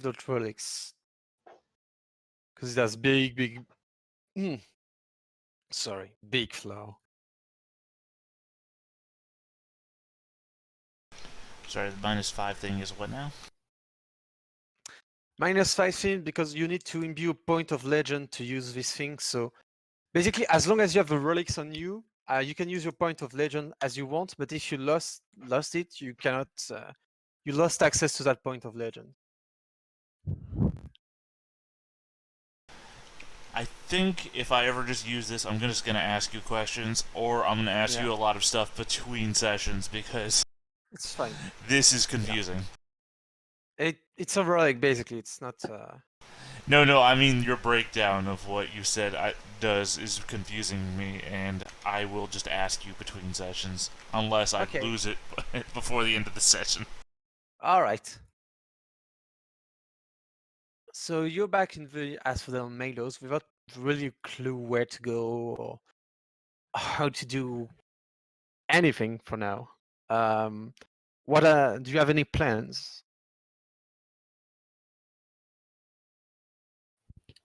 those relics. Because it has big... Sorry, big flow. Sorry, the -5 thing is what now? -5 thing because you need to imbue a point of legend to use this thing. So basically, as long as you have the relics on you, you can use your point of legend as you want. But if you lost it, you cannot. You lost access to that point of legend. I think if I ever just use this, I'm just gonna ask you questions, or I'm gonna ask you a lot of stuff between sessions because it's fine. This is confusing. It's a relic basically. It's not. No, I mean your breakdown of what you said is confusing me, and I will just ask you between sessions unless I lose it before the end of the session. All right. So you're back in the Asphodel Meadows without really a clue where to go or how to do anything for now. What do you have any plans?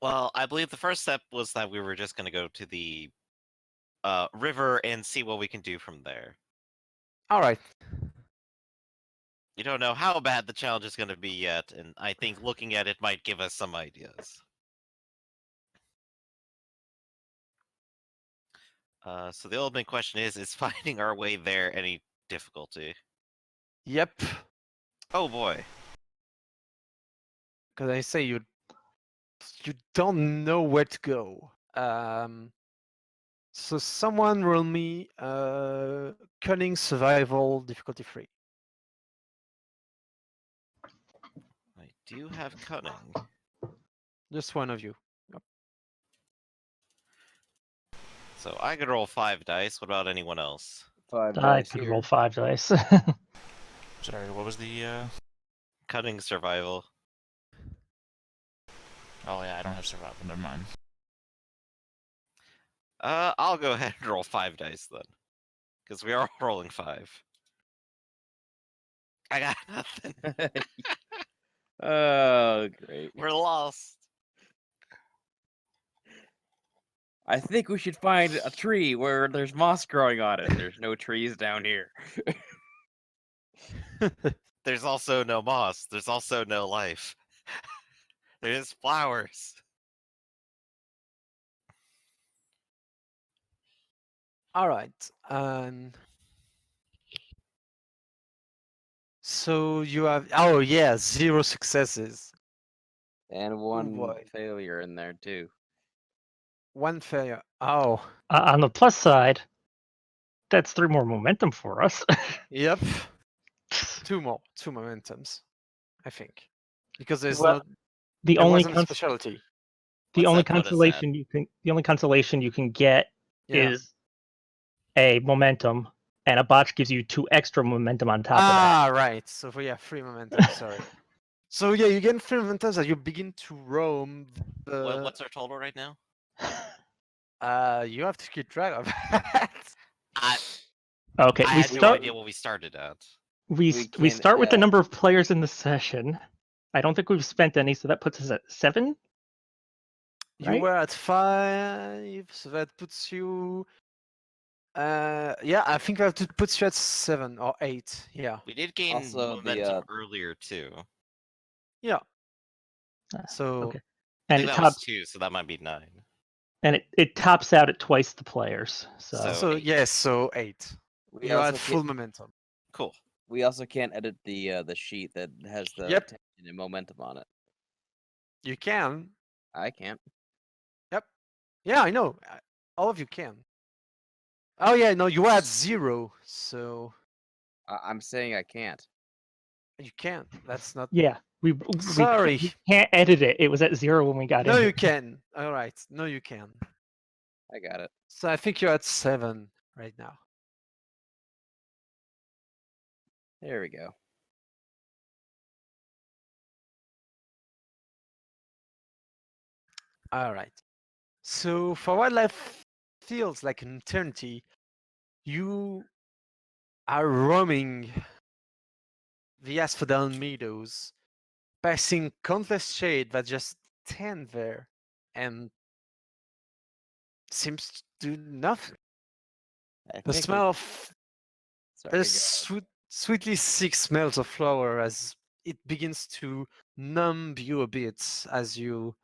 Well, I believe the first step was that we were just going to go to the river and see what we can do from there. All right. You don't know how bad the challenge is going to be yet, and I think looking at it might give us some ideas. So the ultimate question is finding our way there any difficulty? Yep. Oh boy. Because I say you don't know where to go. So someone roll me cunning survival difficulty 3. I do have cunning. Just one of you. Yep. So I could roll 5 dice. What about anyone else? 5 I dice could here. roll 5 dice. Sorry, what was the Cunning survival. Oh yeah, I don't have survival, never mind. I'll go ahead and roll 5 dice then. Because we are rolling 5. I got nothing. Oh, great. We're lost. I think we should find a tree where there's moss growing on it. There's no trees down here. There's also no moss. There's also no life. There's flowers. All right. So you have 0 successes. And one failure in there too. 1 failure. Oh. On the plus side, that's 3 more momentum for us. Yep. 2 momentums, I think, because there's the there only wasn't a specialty. The only consolation you can get is a momentum, and a botch gives you 2 extra momentum on top of that. Right. So 3 momentum. Sorry. So yeah, you gain 3 momentum as you begin to roam. What's our total right now? You have to keep track of that. Okay, I had no idea what we started at. We start with the number of players in the session. I don't think we've spent any, so that puts us at 7. You were at 5, so that puts you. Yeah, I think that puts you at 7 or 8. Yeah. We did gain Also, momentum earlier too. Yeah. So. Okay. I And think it that was 2, so that might be 9. And it tops out at twice the players. So yes, so 8. You had full momentum. Cool. We also can't edit the sheet that has the tension and momentum on it. You can. I can't. Yep. Yeah, I know. All of you can. Oh yeah, no, you had 0, so. I'm saying I can't. You can't. That's not. Yeah, we can't edit it. It was at 0 when we got in. No, you can. All right. No, you can. I got it. So I think you're at 7 right now. There we go. All right. So for wildlife feels like an eternity, you are roaming the Asphodel Meadows passing countless shade that just stand there and seems to do nothing. I The think smell of Sorry, the go sweetly sick smells of flower as it begins to numb you a bit as you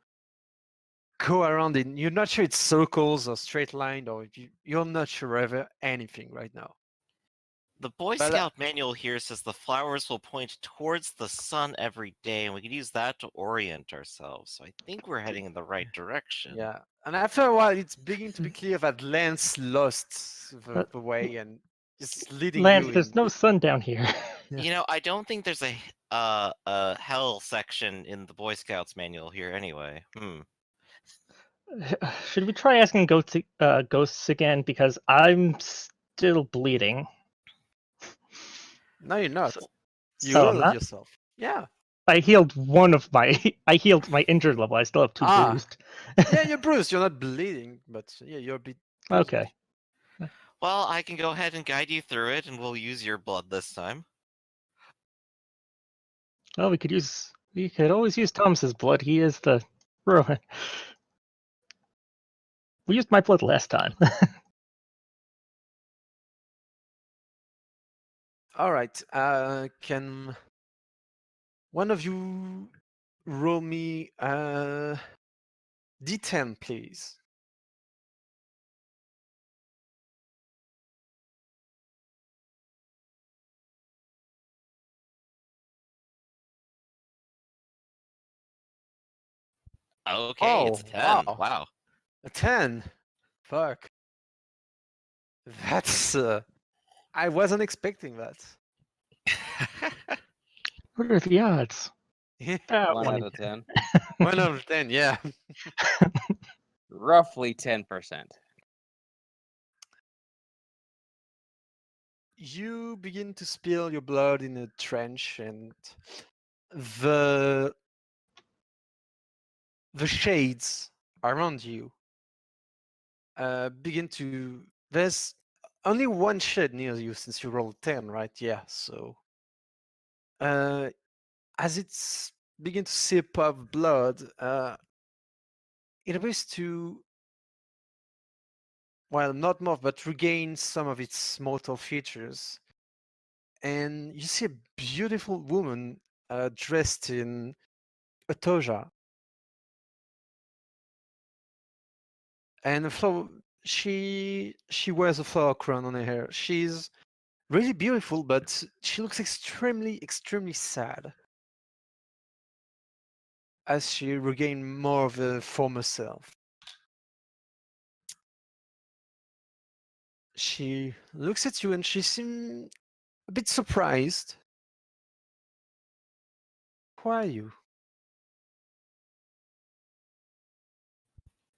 go around in. You're not sure it's circles or straight line, or you're not sure ever anything right now. The Boy But Scout manual here says the flowers will point towards the sun every day, and we can use that to orient ourselves. So I think we're heading in the right direction. yeah, and after a while, it's beginning to be clear that Lance lost Uh, the way and is leading Lance, you there's in. no sun down here. Yeah. You know, I don't think there's a hell section in the Boy Scouts manual here anyway. Should we try asking ghosts again? Because I'm still bleeding. No, you're not. So- You Oh, I'm healed not? yourself. Yeah. I healed one of my. I healed my injured level. I still have 2 bruised. Yeah, you're bruised. You're not bleeding, but yeah, you're a bit bruised. Okay. Well, I can go ahead and guide you through it, and we'll use your blood this time. Well, we could always use Thomas's blood. He is the ruin. We used my blood last time. All right. Can one of you roll me D10, please? Okay, it's a 10. Wow. Wow. A 10. Fuck. That's I wasn't expecting that. What are the odds? ahead. 1 1 out in of 10. 1 out of 10, yeah. Roughly 10%. You begin to spill your blood in a trench, and the shades around you begin to. There's only one shade near you since you rolled 10, right? Yeah. So as it's begin to sip up blood, it appears to, well, not morph, but regain some of its mortal features. And you see a beautiful woman dressed in a toga. And a flower, she wears a flower crown on her hair. She's really beautiful, but she looks extremely sad as she regained more of her former self. She looks at you and she seems a bit surprised. Who are you?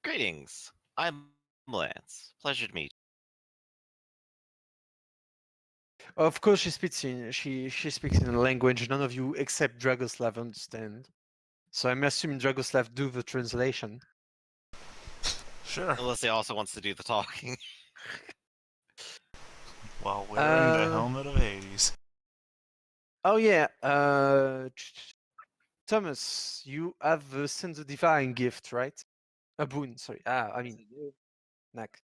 Greetings. I'm Lance. Pleasure to meet Of course, she speaks in a language none of you except Dragoslav understand. So I'm assuming Dragoslav do the translation. Sure. Unless he also wants to do the talking. While wearing the helmet of Hades. Oh yeah, Thomas, you have the sense of divine gift, right? A boon, sorry. I mean, knack.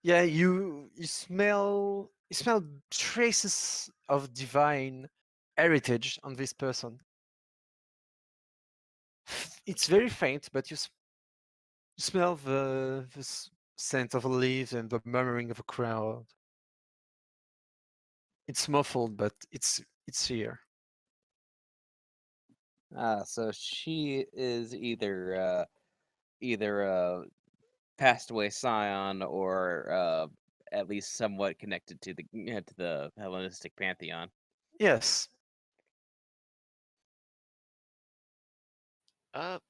Yeah, you smell traces of divine heritage on this person. It's very faint, but you smell the scent of leaves and the murmuring of a crowd. It's muffled, but it's here. So she is either passed away Scion or at least somewhat connected to the Hellenistic pantheon. Yes.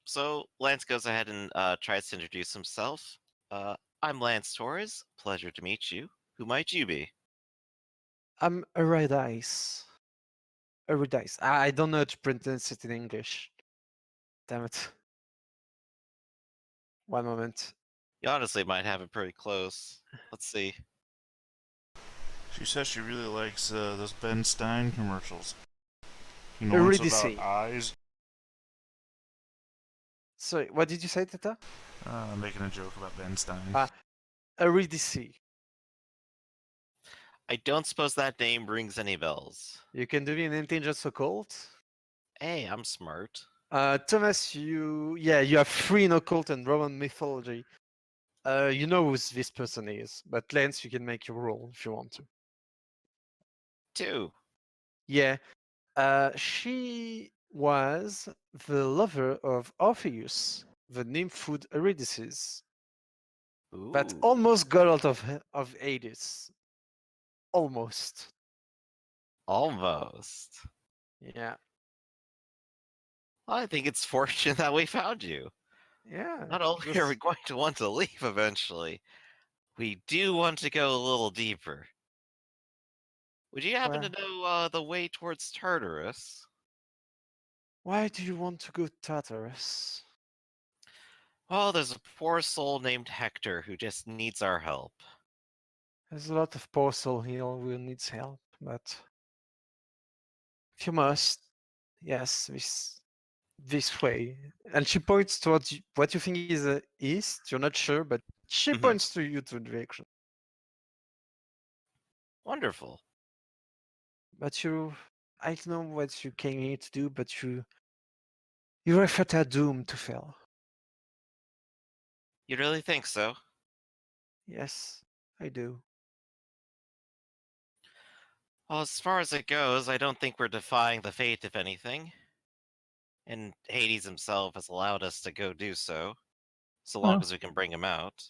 So Lance goes ahead and tries to introduce himself. I'm Lance Torres. Pleasure to meet you. Who might you be? I'm Eurydice. Eurydice. I don't know how to pronounce it in English. Damn it. One moment. You honestly might have it pretty close. Let's see. She says she really likes those Ben Stein commercials. You know, ones Eurydice. about eyes. Sorry, what did you say, Tata? Making a joke about Ben Stein. Eurydice. I don't suppose that name rings any bells. You can do me an intelligence occult. Hey, I'm smart. Thomas, you have 3 in occult and Roman mythology. You know who this person is, but Lance, you can make your roll if you want to. 2. Yeah, she was the lover of Orpheus, the nymphoid Eurydice, that Ooh. almost got out of Hades. Almost. Almost. Yeah. Well, I think it's fortunate that we found you. Yeah. Not only are we going to want to leave eventually, we do want to go a little deeper. Would you happen to know the way towards Tartarus? Why do you want to go Tartarus? Well, there's a poor soul named Hector who just needs our help. There's a lot of poor soul here who needs help, but if you must, yes, this way. And she points towards what you think is the east. You're not sure, but she points to you to the direction. Wonderful. But I don't know what you came here to do, but your efforts are doomed to fail. You really think so? Yes, I do. Well, as far as it goes, I don't think we're defying the fate, if anything. And Hades himself has allowed us to go do so, so long Well. as we can bring him out.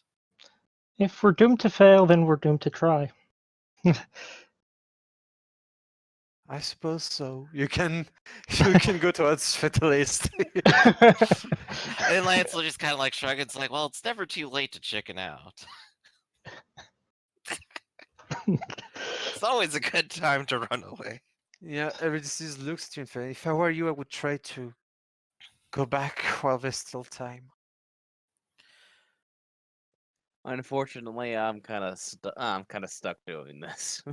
If we're doomed to fail, then we're doomed to try. I suppose so. You can go towards Fatalist. And Lance will just kind of like shrug. It's like, well, it's never too late to chicken out. It's always a good time to run away. Yeah, Eurydice looks at you and says, if I were you, I would try to go back while there's still time. Unfortunately, I'm kind of stuck doing this.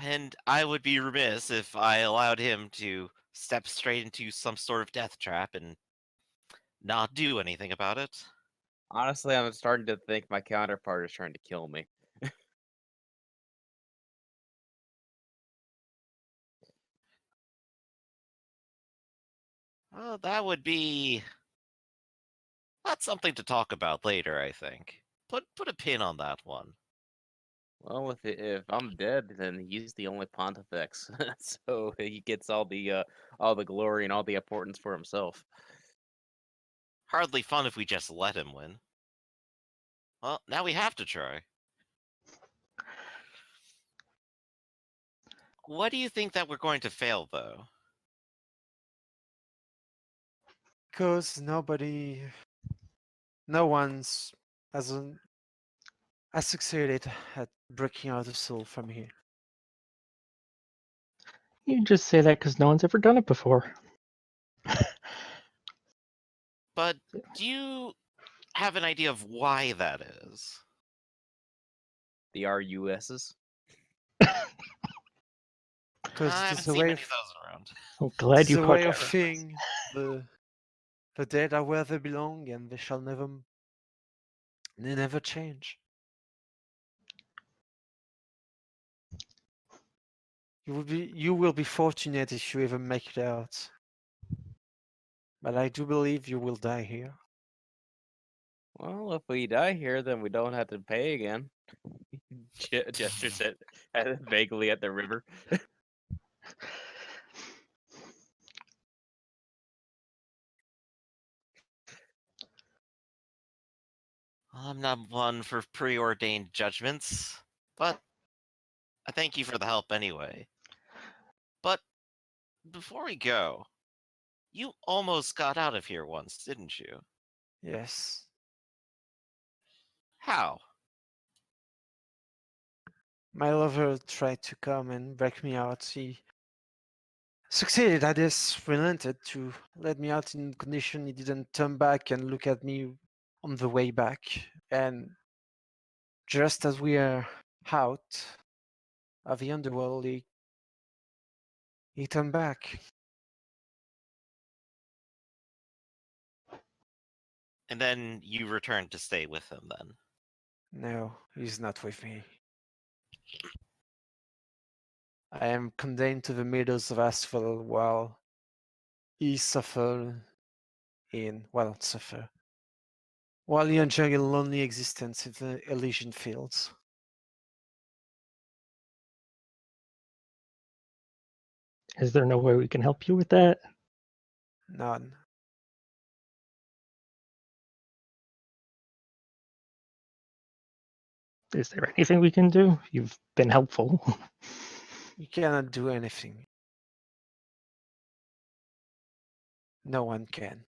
And I would be remiss if I allowed him to step straight into some sort of death trap and not do anything about it. Honestly, I'm starting to think my counterpart is trying to kill me. Well, that would be... That's something to talk about later, I think. Put a pin on that one. Well, if I'm dead, then he's the only pontifex, so he gets all the glory and all the importance for himself. Hardly fun if we just let him win. Well, now we have to try. What do you think that we're going to fail, though? Because no one's has succeeded at breaking out the soul from here. You just say that because no one's ever done it before. But do you have an idea of why that is? The RUSs. Because I it haven't is a seen way many of of those around. I'm glad it's you a caught way of that. seeing the dead are where they belong, and they shall never change. You will be fortunate if you ever make it out. But I do believe you will die here. Well, if we die here, then we don't have to pay again. Gestures vaguely at the river. I'm not one for preordained judgments, but I thank you for the help anyway. But before we go, you almost got out of here once, didn't you? Yes. How? My lover tried to come and break me out. He succeeded. I just relented to let me out in condition. He didn't turn back and look at me on the way back. And just as we are out of the underworld, he turned back. And then you return to stay with him then? No, he's not with me. I am condemned to the meadows of Asphalt while he suffer while he enjoy a lonely existence in the Elysian fields. Is there no way we can help you with that? None. Is there anything we can do? You've been helpful. You cannot do anything. No one can.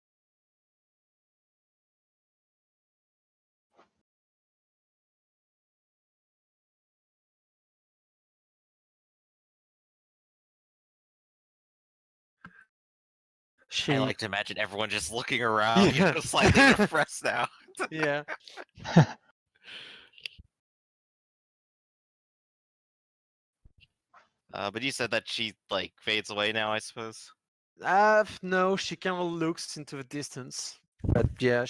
I like to imagine everyone just looking around, Yeah. slightly repressed now. Yeah. But you said that she like fades away now, I suppose. No, she kind of looks into the distance, but yeah,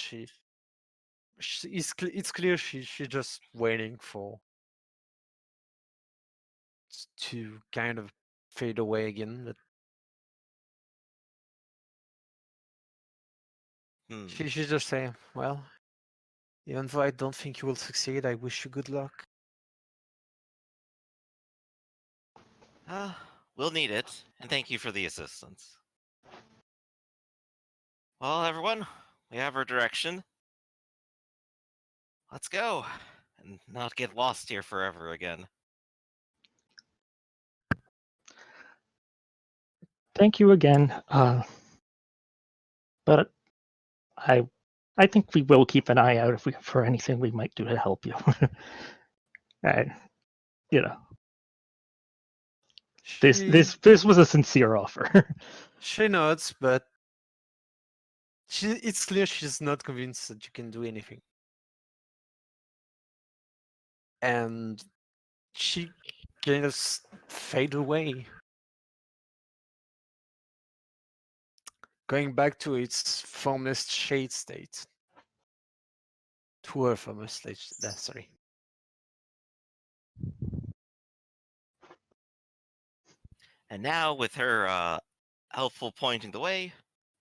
it's clear she's just waiting for to kind of fade away again. But she's just saying, well, even though I don't think you will succeed, I wish you good luck. We'll need it, and thank you for the assistance. Well, everyone, we have our direction. Let's go, and not get lost here forever again. Thank you again. But I think we will keep an eye out for anything we might do to help you. You know, this was a sincere offer. She nods, but it's clear she's not convinced that you can do anything. And she kind of fade away, going back to its formless shade state. To her formless state, sorry. And now, with her helpful pointing the way,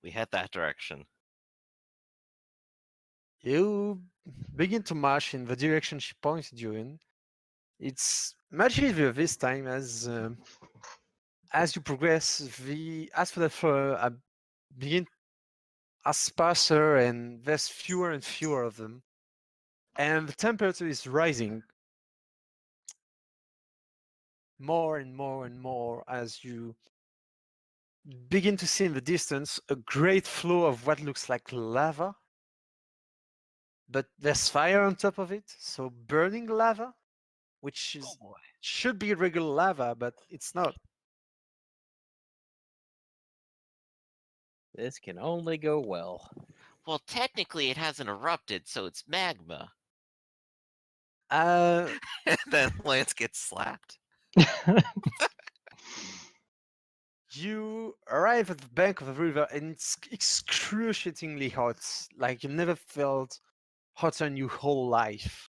we head that direction. You begin to march in the direction she pointed you in. It's much easier this time as you progress. The asphodel flora begin as sparser, and there's fewer and fewer of them, and the temperature is rising more and more and more as you begin to see in the distance a great flow of what looks like lava, but there's fire on top of it, so burning lava, which should be regular lava, but it's not. This can only go well. Well, technically it hasn't erupted, so it's magma. And then Lance gets slapped. You arrive at the bank of the river, and it's excruciatingly hot, like you never felt hotter in your whole life.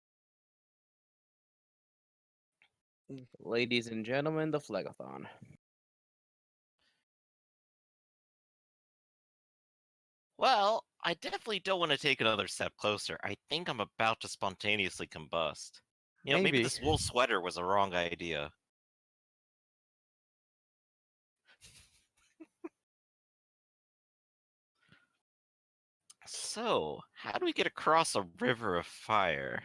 Ladies and gentlemen, the Phlegathon. Well, I definitely don't want to take another step closer. I think I'm about to spontaneously combust. Maybe this wool sweater was a wrong idea. So, how do we get across a river of fire?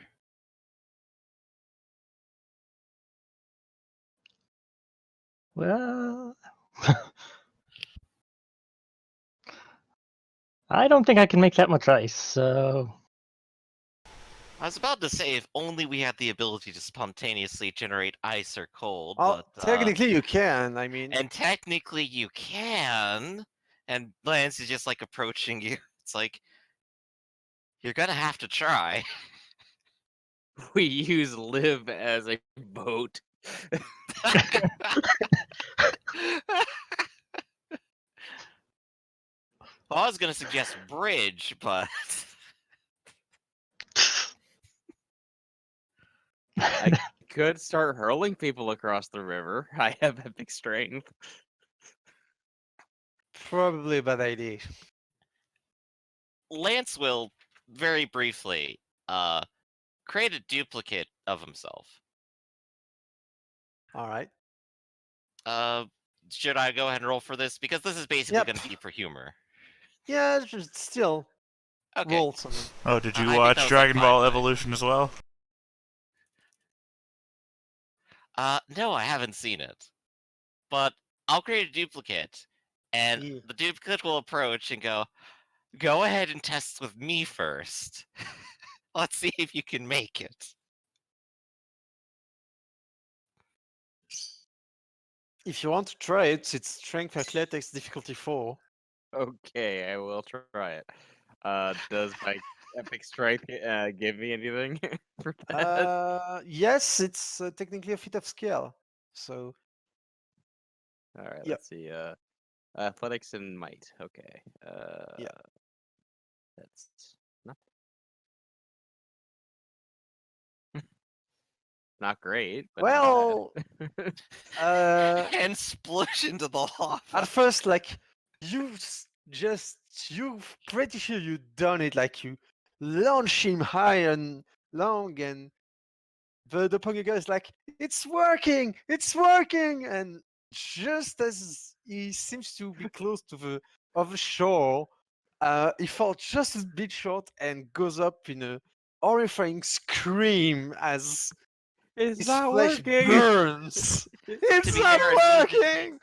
Well, I don't think I can make that much ice, so... I was about to say if only we had the ability to spontaneously generate ice or cold, well, but... technically you can, I mean... And technically you can! And Lance is just, like, approaching you. It's like, you're gonna have to try. We use Liv as a boat. Well, I was gonna suggest bridge, but... I could start hurling people across the river. I have epic strength. Probably a bad idea. Lance will very briefly create a duplicate of himself. All right. Should I go ahead and roll for this? Because this is basically Yep. going to be for humor. Yeah, just still Okay. roll something. Oh, did you I think that watch was Dragon like Ball 5-9. Evolution as well? No, I haven't seen it. But I'll create a duplicate, and Yeah. the duplicate will approach and go ahead and test with me first. Let's see if you can make it. If you want to try it, it's Strength Athletics difficulty 4. Okay, I will try it. Does my epic strength give me anything for that? Yes, it's technically a feat of skill. So, All right, yep. let's see. Athletics and might. Okay. Yeah. That's not great. But Well, And sploosh into the lava. at first, like, you're pretty sure you done it. Like, you launch him high and long, and the doppelganger is like, it's working! And just as he seems to be close to the shore, he falls just a bit short and goes up in a horrifying scream as it's his not flesh working. burns. It's be not fair, working!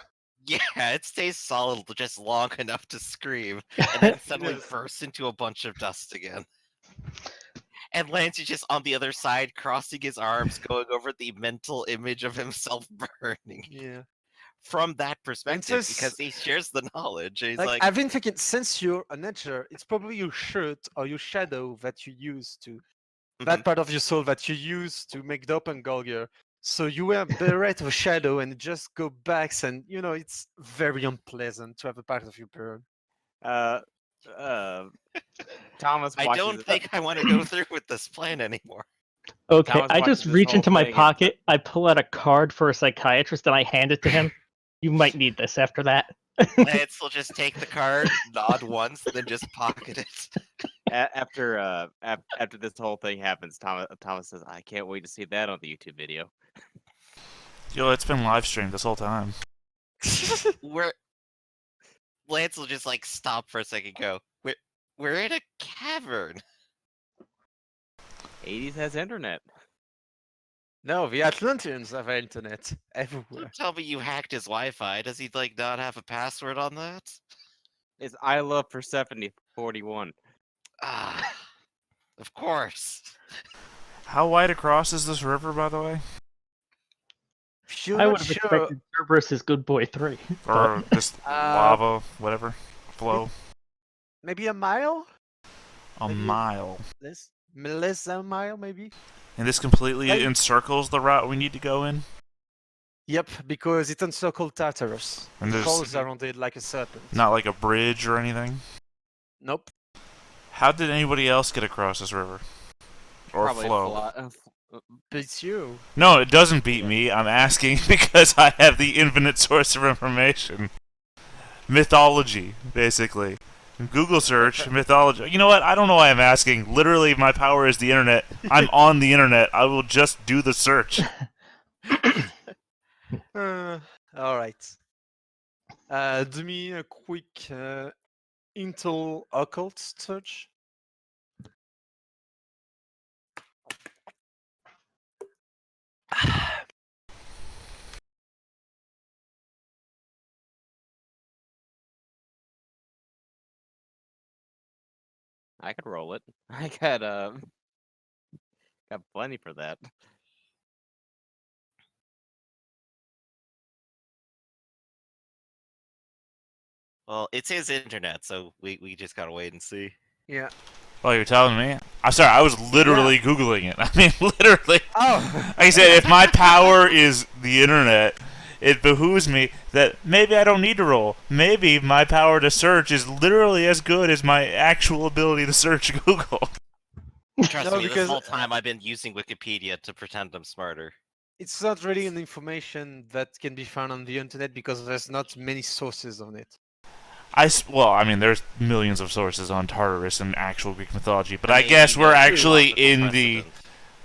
Yeah, it stays solid just long enough to scream, and then suddenly Yes. bursts into a bunch of dust again. And Lance is just on the other side, crossing his arms, going over the mental image of himself burning Yeah. from that perspective, says- because he shares the knowledge. He's Like, like, I've been thinking, since you're a nature, it's probably your shirt or your shadow that you use to that part of your soul that you use to make doppelganger. So you wear beret of a shadow and just go back, and it's very unpleasant to have a part of you burn. Thomas. I don't think I want to go through with this plan anymore. Okay, Thomas I just watches this reach whole into my thing and- pocket, I pull out a card for a psychiatrist, and I hand it to him. You might need this after that. Lance will just take the card, nod once, then just pocket it. After this whole thing happens, Thomas says, "I can't wait to see that on the YouTube video." Yo, it's been live streamed this whole time. Where Lance will just like stop for a second, go, we're in a cavern. Hades has internet. No, the Atlanteans have internet everywhere. Don't tell me you hacked his Wi-Fi. Does he like not have a password on that? It's I love Persephone 41. Ah, of course. How wide across is this river, by the way? You're I not would have sure. expected Cerberus' Good Boy 3. Or just lava, whatever, flow? Maybe a mile? A Maybe- mile. Less than a mile, maybe? And this completely Hey. encircles the route we need to go in? Yep, because it encircled Tartarus. And It there's crawls around it like a serpent. not like a bridge or anything? Nope. How did anybody else get across this river? Or Probably flow? It's you. No, it doesn't beat me. I'm asking because I have the infinite source of information. Mythology, basically. Google search, mythology. You know what? I don't know why I'm asking. Literally, my power is the internet. I'm on the internet. I will just do the search. Alright. Do me a quick Intel occult search. I could roll it. I got plenty for that. Well, it's his internet, so we just gotta wait and see. Yeah. Oh, you're telling me? I'm sorry, I was literally Googling it. I mean, literally. Oh! Like I said, if my power is the internet, it behooves me that maybe I don't need to roll. Maybe my power to search is literally as good as my actual ability to search Google. Trust No, me, this because whole time I've been using Wikipedia to pretend I'm smarter. it's not really an information that can be found on the internet because there's not many sources on it. Well, I mean, there's millions of sources on Tartarus and actual Greek mythology, but And I maybe guess we're no actually logical in the. precedent.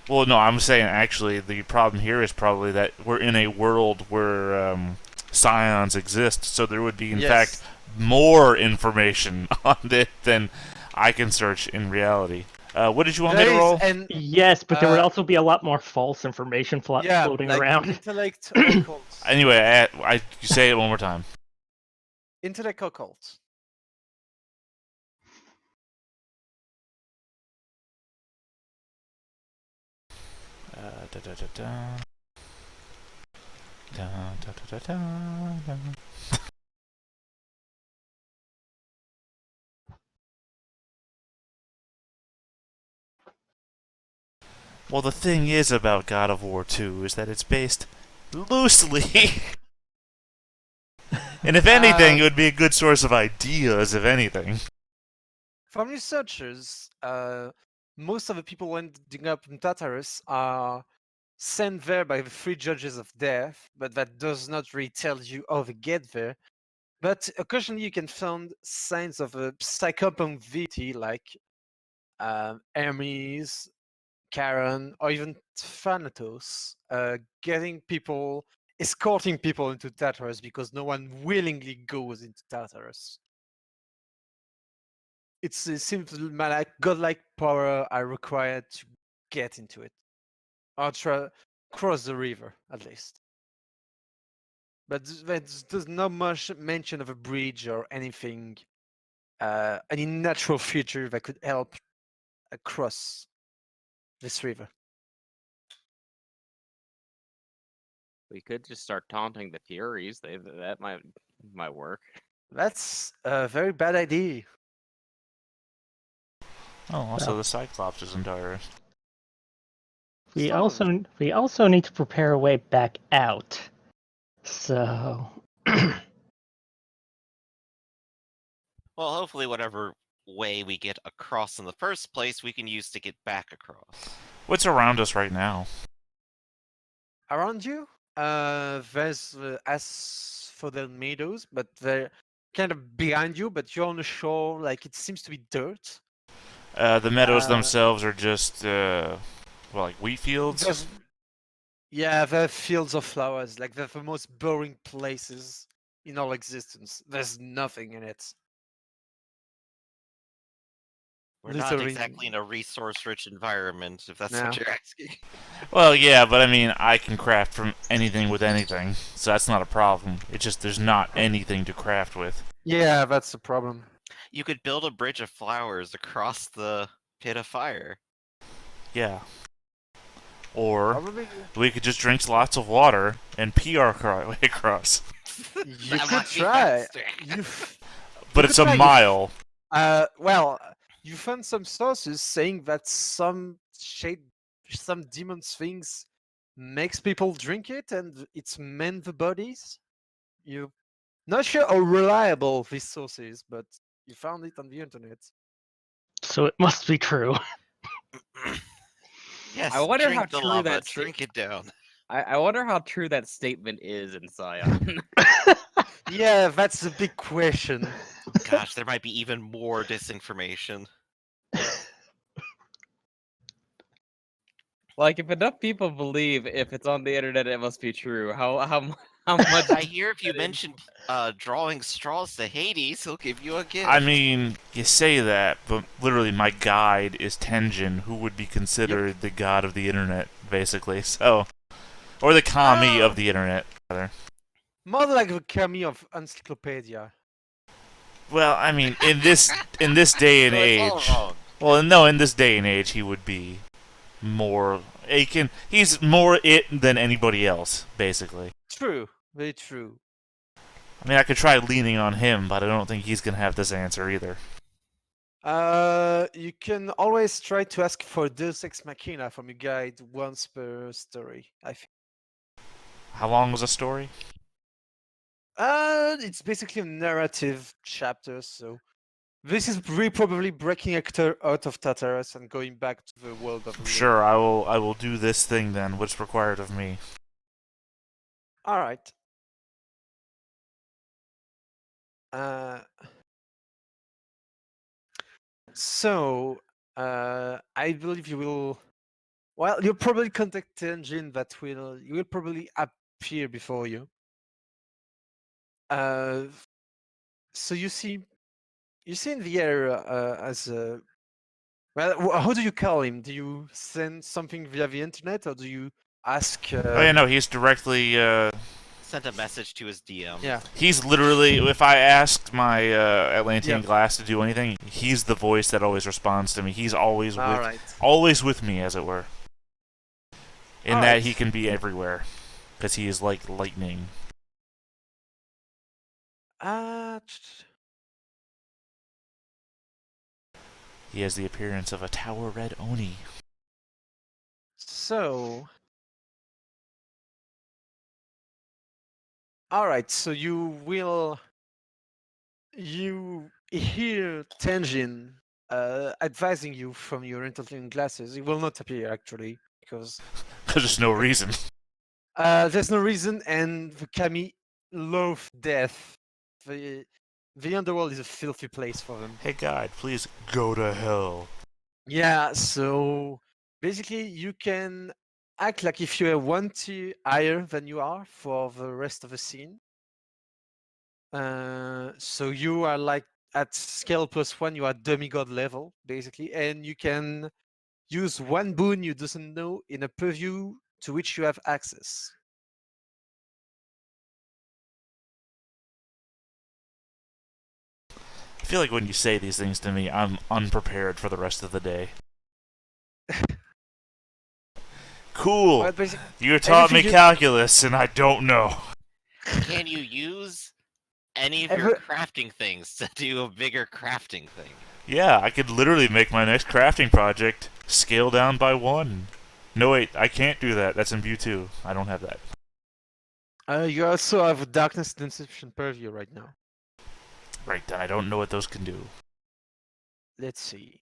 Well, no, I'm saying actually the problem here is probably that we're in a world where scions exist, so there would be, in fact, more information on it than I can search in reality. What did you want me to roll? And Yes, but there would also be a lot more false information yeah, floating like around. intellect occult. Anyway, you say it one more time. Intellect occult. Da, da, da, da. Da, da, da, da, da, da. Well, the thing is about God of War 2 is that it's based loosely. And if anything, it would be a good source of ideas, if anything. From researchers, most of the people ending up in Tartarus are sent there by the three judges of death, but that does not really tell you how they get there. But occasionally you can find signs of a psychopomp deity like Hermes, Charon, or even Thanatos, escorting people into Tartarus because no one willingly goes into Tartarus. It seems like godlike power are required to get into it, or cross the river at least. But there's not much mention of a bridge or anything, any natural feature that could help across this river. We could just start taunting the Furies. That might work. That's a very bad idea. Oh, also the Cyclops is in Tartarus. We also need to prepare a way back out. So Well, hopefully whatever way we get across in the first place, we can use to get back across. What's around us right now? Around you, there's asphodel meadows, but they're kind of behind you, but you're on the shore, like it seems to be dirt. The meadows themselves are just, like wheat fields? Yeah, they're fields of flowers, like they're the most boring places in all existence. There's nothing in it. We're not exactly in a resource-rich environment, if that's what you're asking. Well, yeah, but I mean, I can craft from anything with anything, so that's not a problem. It's just there's not anything to craft with. Yeah, that's the problem. You could build a bridge of flowers across the pit of fire. Yeah. Or we could just drink lots of water and pee our way across. You could try. But it's a mile. Well, you found some sources saying that some demon things makes people drink it and it's mend the bodies. You not sure how reliable this source is, but you found it on the internet. So it must be true. Yes, I wonder drink how the true lava, that drink it down. I wonder how true that statement is in Scion. Yeah, that's a big question. Gosh, there might be even more disinformation. Like, if enough people believe if it's on the internet, it must be true. How much? I hear if you mention drawing straws to Hades, he'll give you a gift. I mean, you say that, but literally my guide is Tenjin, who would be considered the god of the internet, basically. So, or the kami of the internet, rather. More like the kami of encyclopedia. Well, I mean, in this day and age, well, no, in this day and age, he would be more. He's more it than anybody else, basically. True, very true. I mean, I could try leaning on him, but I don't think he's gonna have this answer either. You can always try to ask for Deus Ex Machina from your guide once per story, I think. How long was a story? It's basically a narrative chapter, so This is probably breaking Hector out of Tartarus and going back to the world of the living. Sure, I will do this thing then. What's required of me? All right. So, I believe you will. Well, you'll probably contact the engine that will probably appear before you. So you see in the air as a. Well, how do you call him? Do you send something via the internet, or do you ask? Oh yeah, no, he's directly. Sent a message to his DM. Yeah. He's literally. If I asked my Atlantean Yep. glass to do anything, he's the voice that always responds to me. He's always All with, right. always with me, as it were. In All that right. he can be everywhere, because he is like lightning. He has the appearance of a tower red Oni. So. All right. So you hear Tenjin advising you from your intelligent glasses. It will not appear actually because There's no reason. there's no reason, and the Kami loathe death. The underworld is a filthy place for them. Hey God, please go to hell. Yeah, so basically you can act like if you are one tier higher than you are for the rest of the scene. So you are like at scale +1, you are demigod level basically, and you can use one boon you doesn't know in a purview to which you have access. I feel like when you say these things to me, I'm unprepared for the rest of the day. Cool. Well, You taught me everything you- calculus, and I don't know. Can you use any of your crafting things to do a bigger crafting thing? Yeah, I could literally make my next crafting project scale down by 1. No, wait, I can't do that. That's in View 2. I don't have that. You also have darkness and deception purview right now. Right, then I don't know what those can do. Let's see.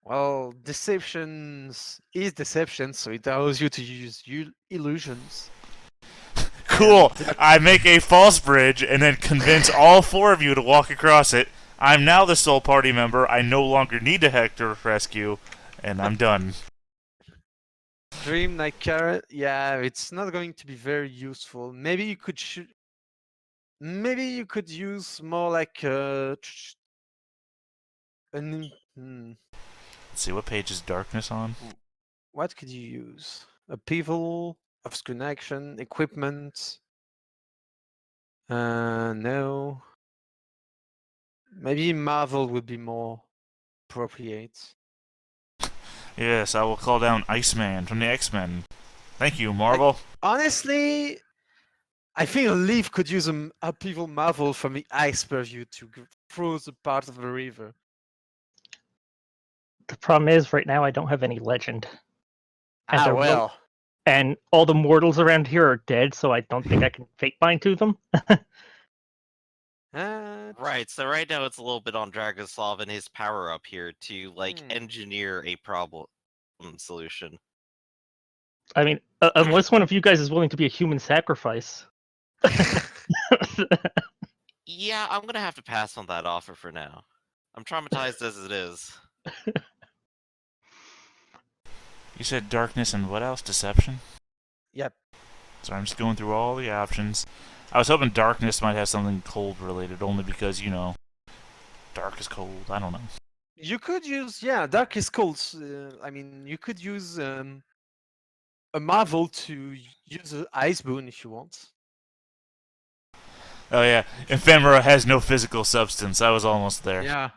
Well, deceptions is deception, so it allows you to use illusions. Cool! I make a false bridge and then convince all 4 of you to walk across it. I'm now the sole party member. I no longer need a Hector rescue, and I'm done. Dream Night Carrot, yeah, it's not going to be very useful. Maybe you could maybe you could use more like Let's see, what page is darkness on? What could you use? Upheaval, obscure action, equipment. No. Maybe Marvel would be more appropriate. Yes, I will call down Iceman from the X-Men. Thank you, Marvel. Honestly, I think Leaf could use an upheaval Marvel from the ice purview to froze the part of the river. The problem is, right now I don't have any legend. And well. And all the mortals around here are dead, so I don't think I can fate bind to them. Right, so right now it's a little bit on Dragoslav and his power up here to engineer a problem solution. I mean, unless one of you guys is willing to be a human sacrifice. Yeah, I'm gonna have to pass on that offer for now. I'm traumatized as it is. You said darkness and what else? Deception? Yep. So I'm just going through all the options. I was hoping darkness might have something cold related, only because, you know, dark is cold. I don't know. You could use, dark is cold. I mean, you could use a Marvel to use an ice boon if you want. Oh yeah, Ephemera has no physical substance. I was almost there. Yeah.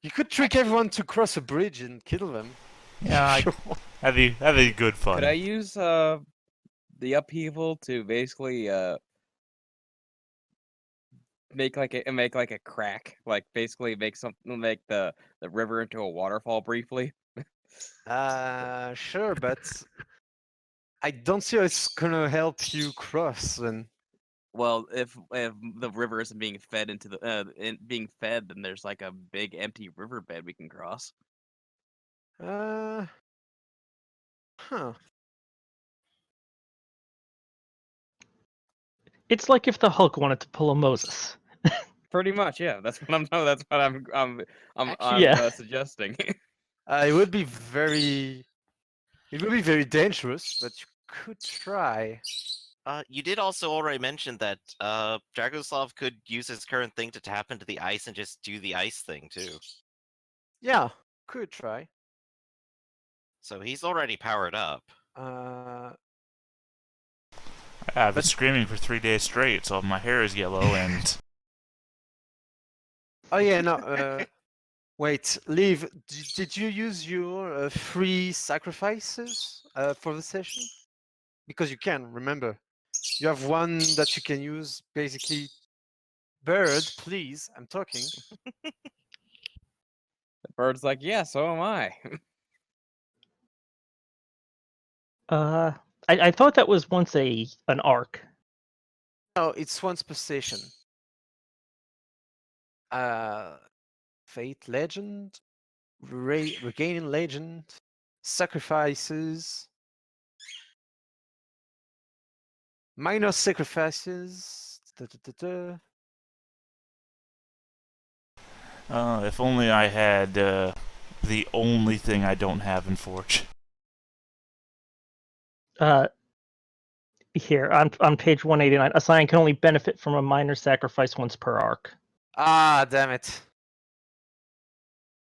You could trick everyone to cross a bridge and kill them. Yeah, that'd be good fun. Could I use the upheaval to basically make like a crack, like basically make the river into a waterfall briefly? Sure, but I don't see how it's gonna help you cross then. Well, if the river isn't being fed into the being fed, then there's like a big empty riverbed we can cross. Huh. It's like if the Hulk wanted to pull a Moses. Pretty much, yeah. That's what I'm. That's what Actually, Yeah. Suggesting. It would be very dangerous, but you could try. You did also already mention that Dragoslav could use his current thing to tap into the ice and just do the ice thing too. Yeah, could try. So he's already powered up. I've been screaming for 3 days straight, so my hair is yellow and. Oh yeah, no. Wait, Liv, did you use your free sacrifices for the session? Because you can, remember. You have one that you can use, basically. Bird, please, I'm talking. The bird's like, yeah, so am I. I thought that was once an arc. No, it's once per session. Fate Legend, Regaining Legend, Sacrifices, Minor Sacrifices. If only I had the only thing I don't have in Forge. Here on page 189, a Scion can only benefit from a minor sacrifice once per arc. Ah, damn it.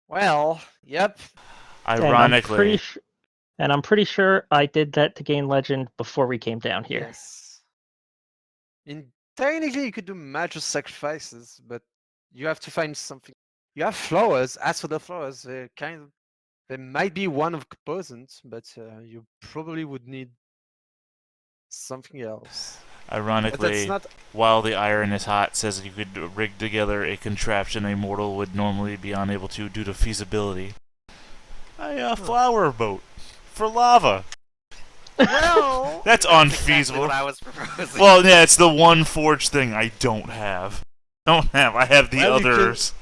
Well, yep. Ironically, and I'm pretty sure I did that to gain legend before we came down here. Yes. Technically, you could do major sacrifices, but you have to find something. You have flowers. As for the flowers, they might be one of components, but you probably would need something else. ironically, while the iron is hot, says you could rig together a contraption a mortal would normally be unable to due to feasibility. A flower boat for lava. Well, that's unfeasible. Exactly what I was proposing. Well, yeah, it's the one forge thing I don't have. I have the others.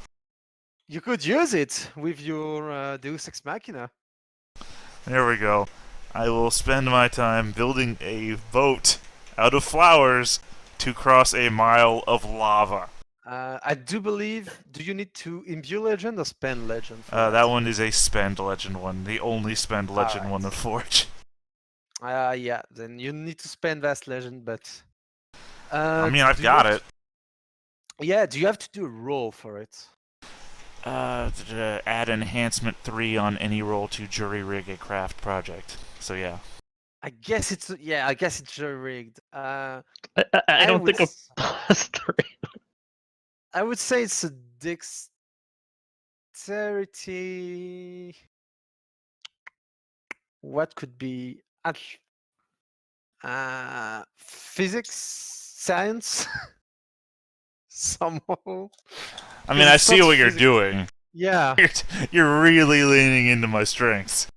You could use it with your Deus Ex Machina. There we go. I will spend my time building a boat out of flowers to cross a mile of lava. I do believe. Do you need to imbue legend or spend legend? That one is a spend legend one, the only spend legend one in Forge. Yeah, then you need to spend Vast Legend, but. I mean, I've got it. Yeah, do you have to do a roll for it? Add enhancement 3 on any roll to jury rig a craft project. So yeah. I guess it's jury rigged. I don't think a +3. I would say it's a dexterity. What could be physics, science, somehow. I mean, I see what you're doing. Yeah. You're really leaning into my strengths.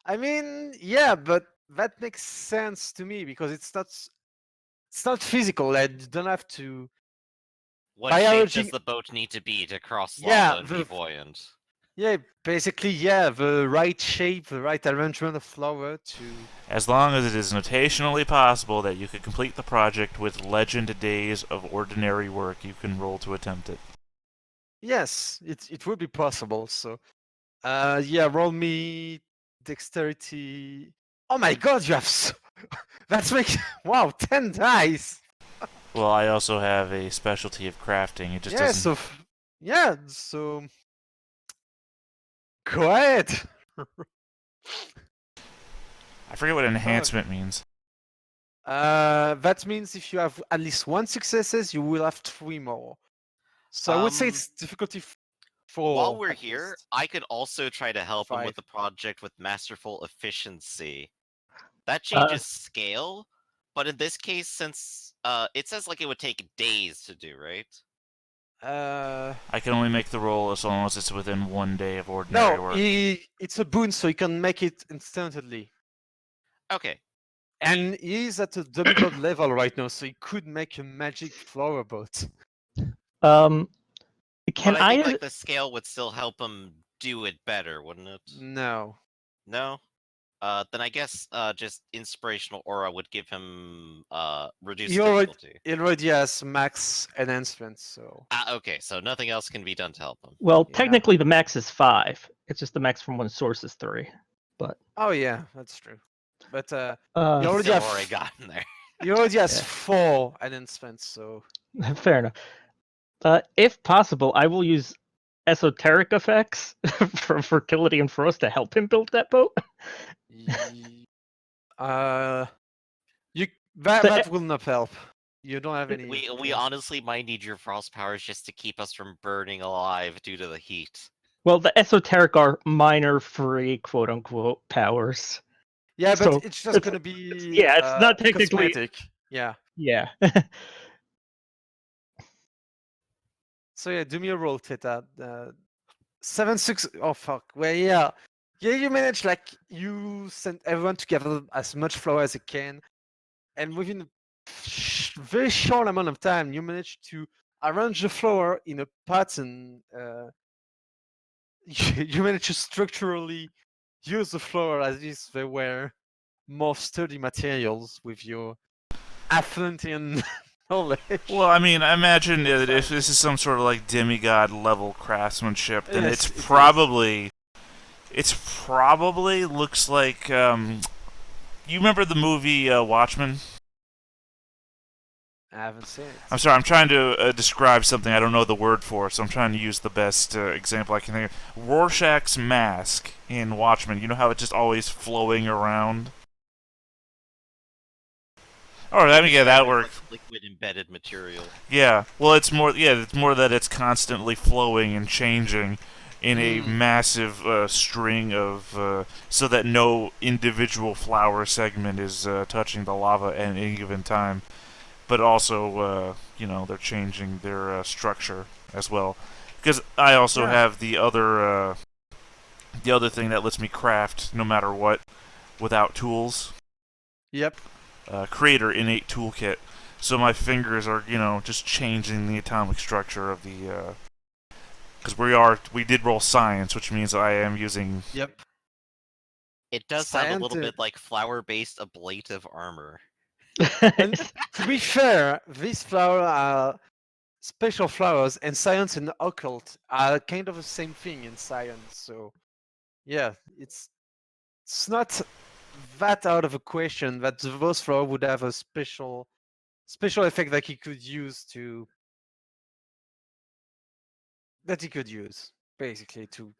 I mean, yeah, but that makes sense to me because it's not physical. You don't have to. What shape does the boat need to be to cross lava and be buoyant? Yeah, basically, yeah, the right shape, the right arrangement of flower to... As long as it is notationally possible that you could complete the project with legend days of ordinary work, you can roll to attempt it. Yes, it would be possible, so... yeah, roll me dexterity... Oh my god, you have That's wow, 10 dice! Well, I also have a specialty of crafting, it just doesn't... so... Go ahead! I forget what enhancement means. That means if you have at least 1 successes, you will have 3 more. So I would say it's difficulty 4. While we're here, I could also try to help him 5. with the project with masterful efficiency. That changes scale, but in this case, since it says like it would take days to do, right? I can only make the roll as long as it's within 1 day of ordinary work. No, it's a boon, so you can make it instantly. Okay. And he's at a demigod level right now, so he could make a magic flower boat. Can But I think I? like the scale would still help him do it better, wouldn't it? No. No. Then I guess just inspirational aura would give him reduced difficulty. He already has max enhancement, so. Okay, so nothing else can be done to help him. Well, Yeah. technically the max is 5. It's just the max from one source is 3. But Oh yeah, that's true. But you uh, already Still have already gotten there. he already has Yeah. 4 enhancements, so. fair enough. If possible, I will use esoteric effects for fertility and frost to help him build that boat. You that will not help. You don't have any. We honestly might need your frost powers just to keep us from burning alive due to the heat. Well, the esoteric are minor free quote unquote powers. Yeah, but So it's just gonna be. Yeah, it's not technically. Cosmetic. Yeah. Yeah. So yeah, do me a roll, Theta. 7-6. Oh fuck. Well, yeah. Yeah, you manage like you send everyone to gather as much flour as you can, and within a very short amount of time, you manage to arrange the flour in a pattern. You manage to structurally use the flour as if they were more sturdy materials with your Atlantean knowledge. Well, I mean, I imagine that if this is some sort of like demigod level craftsmanship, then Yes, it's it is. probably looks like you remember the movie Watchmen? I haven't seen it. I'm sorry, I'm trying to describe something I don't know the word for, so I'm trying to use the best example I can think of. Rorschach's mask in Watchmen. You know how it's just always flowing around? Oh, I mean, yeah, that works. Like liquid embedded material. Yeah, well, it's more that it's constantly flowing and changing in a massive string of so that no individual flower segment is touching the lava at any given time. But also, they're changing their structure as well. Because I also have the other thing that lets me craft no matter what without tools. Yep. Creator innate toolkit. So my fingers are, just changing the atomic structure of the. Because we did roll science, which means I am using. Yep. It does sound a little bit like flower-based ablative armor. And to be fair, these flowers are special flowers, and science and occult are kind of the same thing in science. So, yeah, it's not that out of a question that those flowers would have a special effect that he could use basically to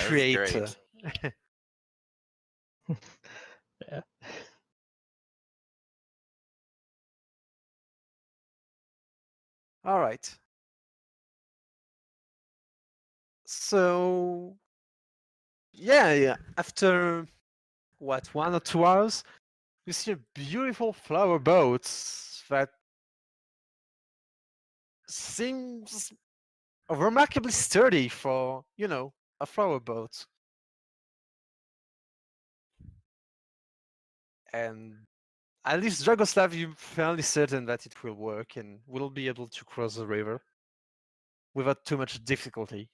create. This is great. Yeah. All right. So, yeah. After what, 1 or 2 hours, you see a beautiful flower boat that seems remarkably sturdy for, a flower boat. And at least Dragoslav, you're fairly certain that it will work and will be able to cross the river without too much difficulty.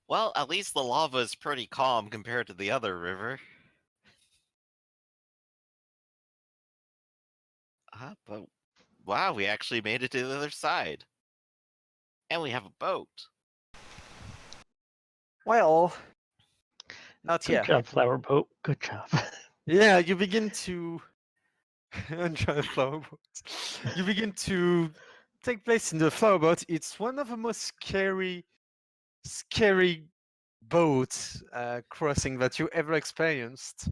Well, at least the lava is pretty calm compared to the other river. But wow, we actually made it to the other side. And we have a boat. Well, not yet. Good job, flower boat. Good job. Yeah, you begin to enjoy the flower boat. You begin to take place in the flower boat. It's one of the most scary boat crossing that you ever experienced.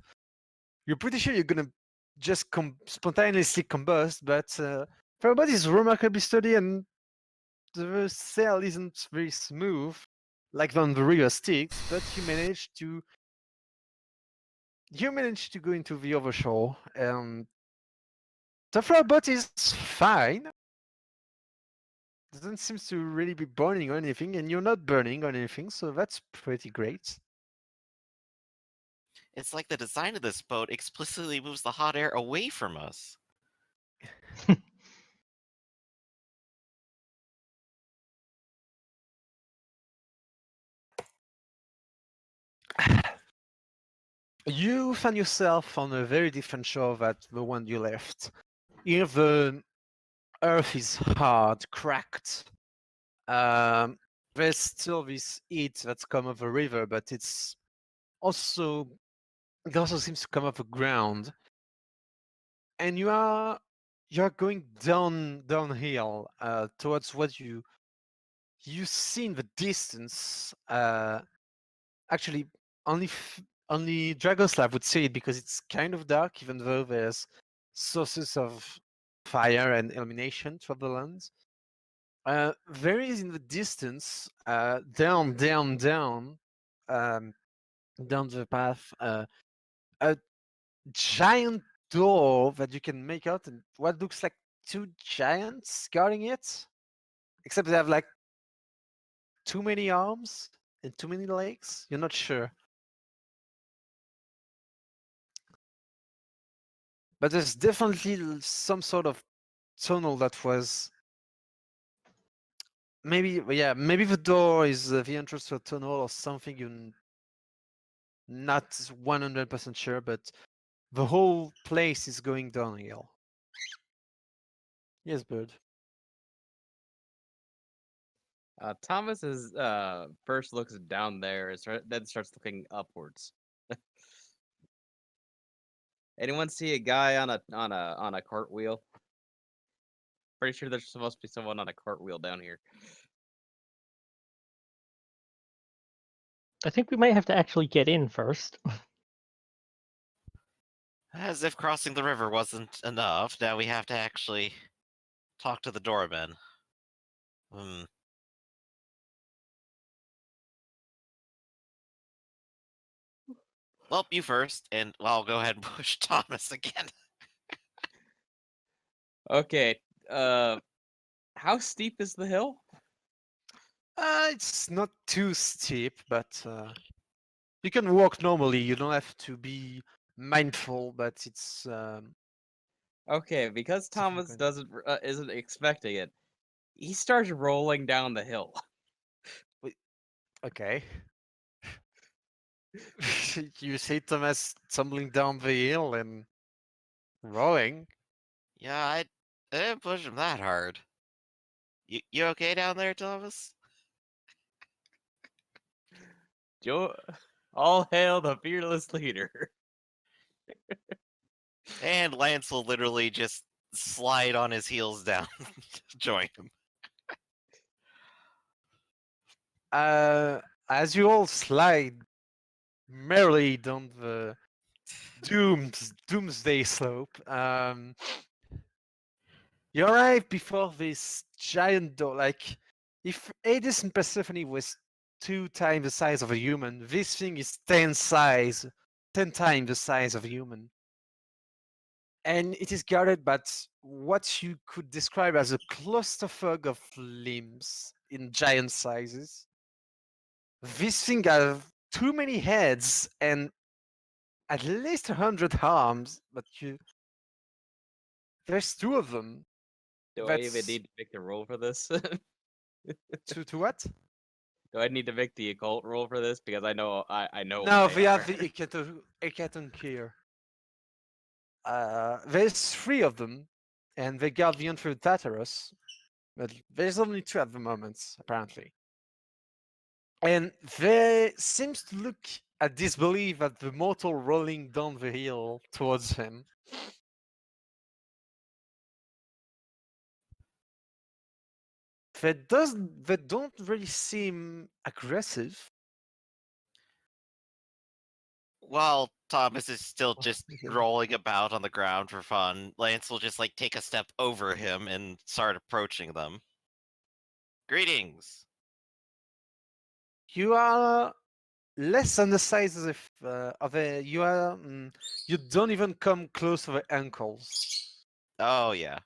You're pretty sure you're gonna just spontaneously combust, but flower boat is remarkably sturdy and the sail isn't very smooth like on the river Styx, but you manage to go into the other shore. The flower boat is fine. doesn't seem to really be burning or anything, and you're not burning or anything, so that's pretty great. It's like the design of this boat explicitly moves the hot air away from us. You find yourself on a very different shore than the one you left. Here the earth is hard, cracked. There's still this heat that's come off the river, but it also seems to come off the ground. And you're going downhill towards what you see in the distance. Actually, only Dragoslav would see it because it's kind of dark, even though there's sources of fire and illumination through the land. There is in the distance, down the path, a giant door that you can make out, and what looks like two giants guarding it, except they have like too many arms and too many legs. You're not sure. But there's definitely some sort of tunnel that was maybe the door is the entrance to a tunnel or something. You're not 100% sure, but the whole place is going downhill. Yes, Bird. Thomas is first looks down there, then starts looking upwards. Anyone see a guy on a cartwheel? Pretty sure there's supposed to be someone on a cartwheel down here. I think we might have to actually get in first. As if crossing the river wasn't enough, now we have to actually talk to the doorman. Well, you first, and I'll go ahead and push Thomas again. Okay. How steep is the hill? It's not too steep, but you can walk normally. You don't have to be mindful, but it's Okay, because Thomas isn't expecting it, he starts rolling down the hill. okay. You see Thomas tumbling down the hill and rolling. Yeah, I didn't push him that hard. You okay down there, Thomas? All hail the fearless leader. And Lance will literally just slide on his heels down to join him. As you all slide merrily down the doomsday slope, you arrive before this giant door. Like, if Hades and Persephone was 2 times the size of a human, this thing is 10 times the size of a human. And it is guarded by what you could describe as a clusterfuck of limbs in giant sizes. This thing has too many heads and at least 100 arms, but there's 2 of them. Do I even need to make the roll for this? To what? Do I need to make the occult roll for this? Because I know. No, we have the Ekaton here. There's 3 of them, and they guard the entry to Tartarus, but there's only 2 at the moment, apparently. And they seems to look at disbelief at the mortal rolling down the hill towards him. They don't really seem aggressive. While Thomas is still just rolling about on the ground for fun, Lance will just like take a step over him and start approaching them. Greetings. You are less than the size as if you are. You don't even come close to the ankles. Oh yeah.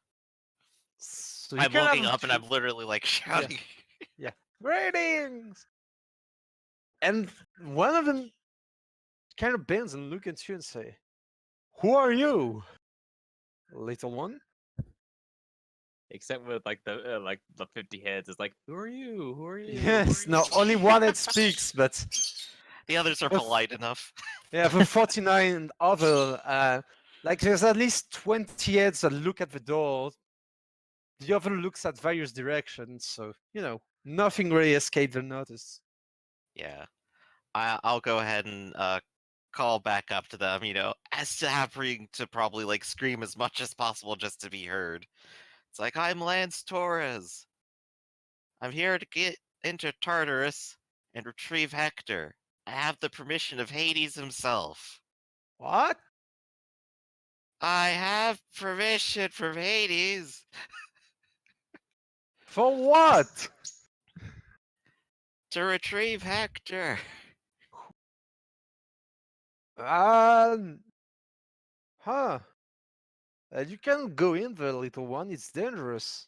So you I'm can looking have up and I'm literally like shouting. Yeah. Greetings! And one of them kind of bends and look at you and say, "Who are you, little one?" Except with like the 50 heads, it's like, who are you? Who are you? Yes, no, only one head speaks, but The others are But- polite enough. yeah, the 49 other, like there's at least 20 heads that look at the door. The other looks at various directions, so, nothing really escaped their notice. Yeah. I'll go ahead and call back up to them, as to having to probably like scream as much as possible just to be heard. It's like, I'm Lance Torres. I'm here to get into Tartarus and retrieve Hector. I have the permission of Hades himself. What? I have permission from Hades For what? to retrieve Hector. Um, huh. You can't go in there, little one, it's dangerous.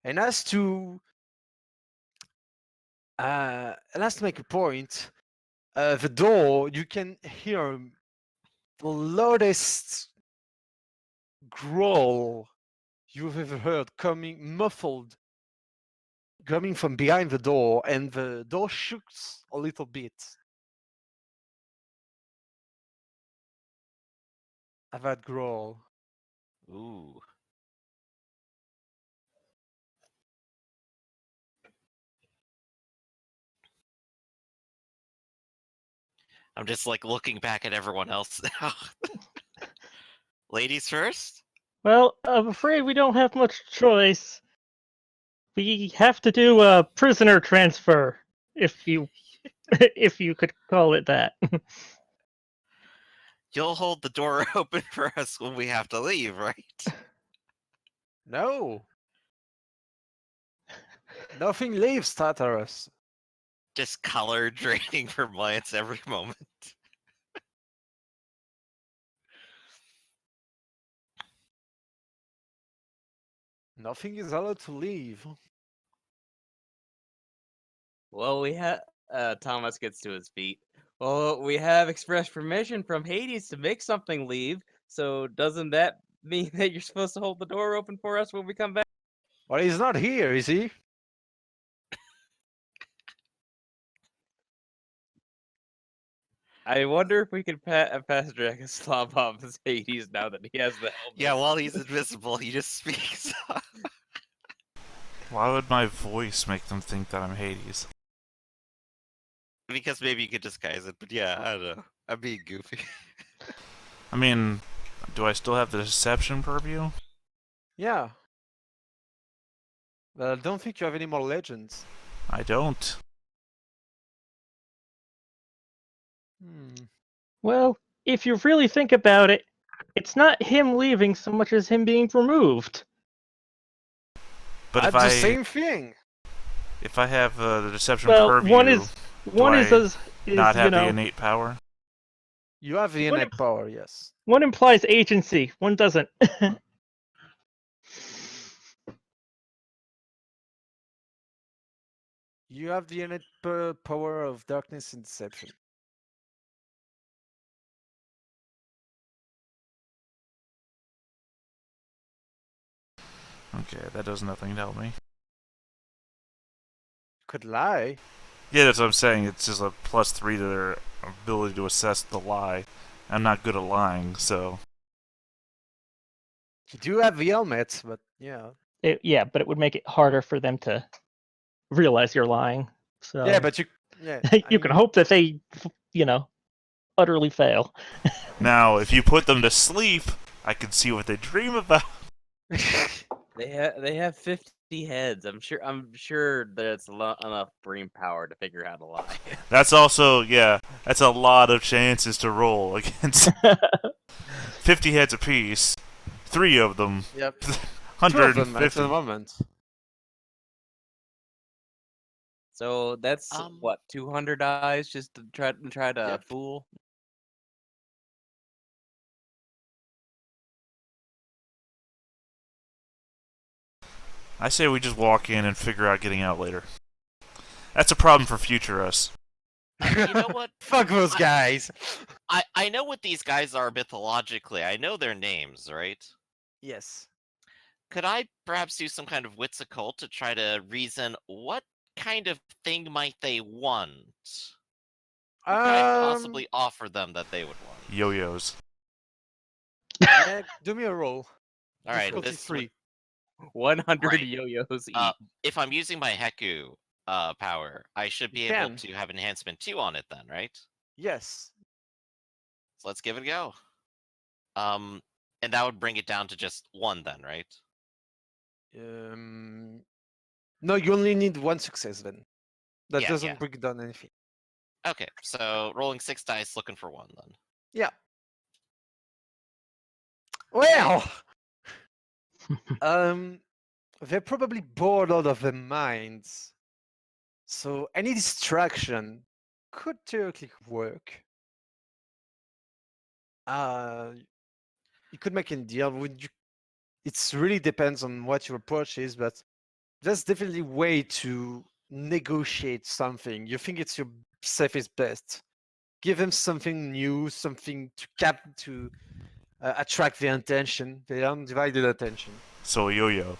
And as to make a point, the door, you can hear the loudest growl you've ever heard coming muffled coming from behind the door, and the door shooks a little bit at that growl. Ooh. I'm just like looking back at everyone else now. Ladies first? Well, I'm afraid we don't have much choice. We have to do a prisoner transfer, if you if you could call it that. You'll hold the door open for us when we have to leave, right? No, nothing leaves Tartarus. Just color draining from Lance every moment. Nothing is allowed to leave. Well, we have. Thomas gets to his feet. Well, we have express permission from Hades to make something leave. So doesn't that mean that you're supposed to hold the door open for us when we come back? Well, he's not here, is he? I wonder if we could pass Dragoslav off as Hades now that he has the helmet. Yeah, while he's invisible, he just speaks. Why would my voice make them think that I'm Hades? Because maybe you could disguise it, but yeah, I don't know. I'm being goofy. I mean, do I still have the deception purview? Yeah. But I don't think you have any more legends. I don't. Hmm. Well, if you really think about it, it's not him leaving so much as him being removed. But That's the same thing. if I have the deception Well, purview, one is I not have you the know, innate power. You have the What innate power, yes. one implies agency, one doesn't. You have the innate power of darkness and deception. Okay, that does nothing to help me. Could lie. Yeah, that's what I'm saying. It's just a +3 to their ability to assess the lie. I'm not good at lying, so... You do have the helmet, but yeah. Yeah, but it would make it harder for them to realize you're lying. So Yeah, but you. Yeah. you can hope that they, utterly fail. Now, if you put them to sleep, I can see what they dream about. They have 50 heads. I'm sure that's enough brain power to figure out how to lie. That's also, yeah, that's a lot of chances to roll against 50 heads apiece. 3 of them. Yep. 2 of them at 150. the moment. So that's what 200 eyes just to try to Yep. fool. I say we just walk in and figure out getting out later. That's a problem for future us. You know what? Fuck those guys. I know what these guys are mythologically. I know their names, right? Yes. Could I perhaps do some kind of wits occult to try to reason what kind of thing might they want? What could I possibly offer them that they would want? Yo-yos. Yeah, do me a roll. All right, Difficulty this 3. 100 Right. yo-yos each. if I'm using my Heku power, I should be You able can. to have enhancement 2 on it then, right? Yes. So let's give it a go. And that would bring it down to just 1 then, right? No, you only need 1 success then. That Yeah, doesn't yeah. bring down anything. Okay, so rolling 6 dice, looking for 1 then. Yeah. Well, they're probably bored out of their minds. So any distraction could theoretically work. You could make a deal with you. It really depends on what your approach is, but that's definitely a way to negotiate something. You think it's your safest best. Give them something new, something to attract their attention, their undivided attention. So yo-yo.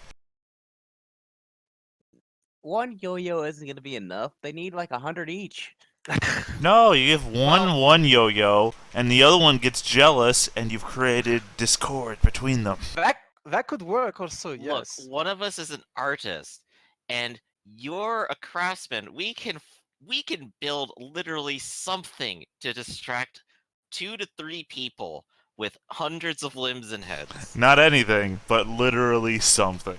1 yo-yo isn't going to be enough. They need like 100 each. No, you give one yo-yo, and the other one gets jealous, and you've created discord between them. That could work also, Look, yes. one of us is an artist, and you're a craftsman. We can build literally something to distract 2 to 3 people with hundreds of limbs and heads. Not anything, but literally something.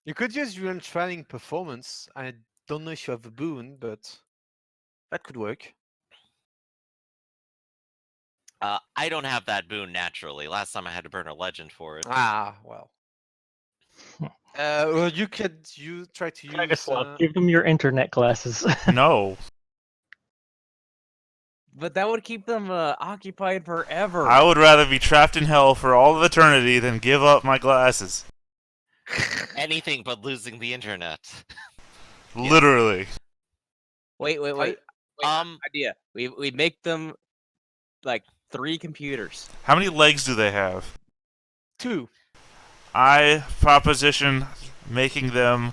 You could use your training performance. I don't know if you have a boon, but that could work. I don't have that boon naturally. Last time I had to burn a legend for it. Ah, well. Well, you try to use. Dragoslav, give them your internet glasses. No. But that would keep them occupied forever. I would rather be trapped in hell for all of eternity than give up my glasses. Anything but losing the internet. Literally. Wait. Idea. We make them like 3 computers. How many legs do they have? 2. I proposition making them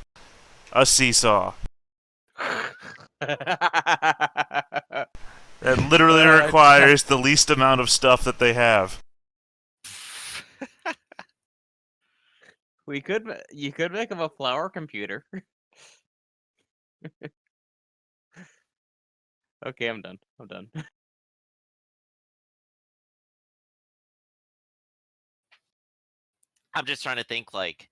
a seesaw. That literally requires the least amount of stuff that they have. You could make them a flower computer. Okay, I'm done. I'm just trying to think, like,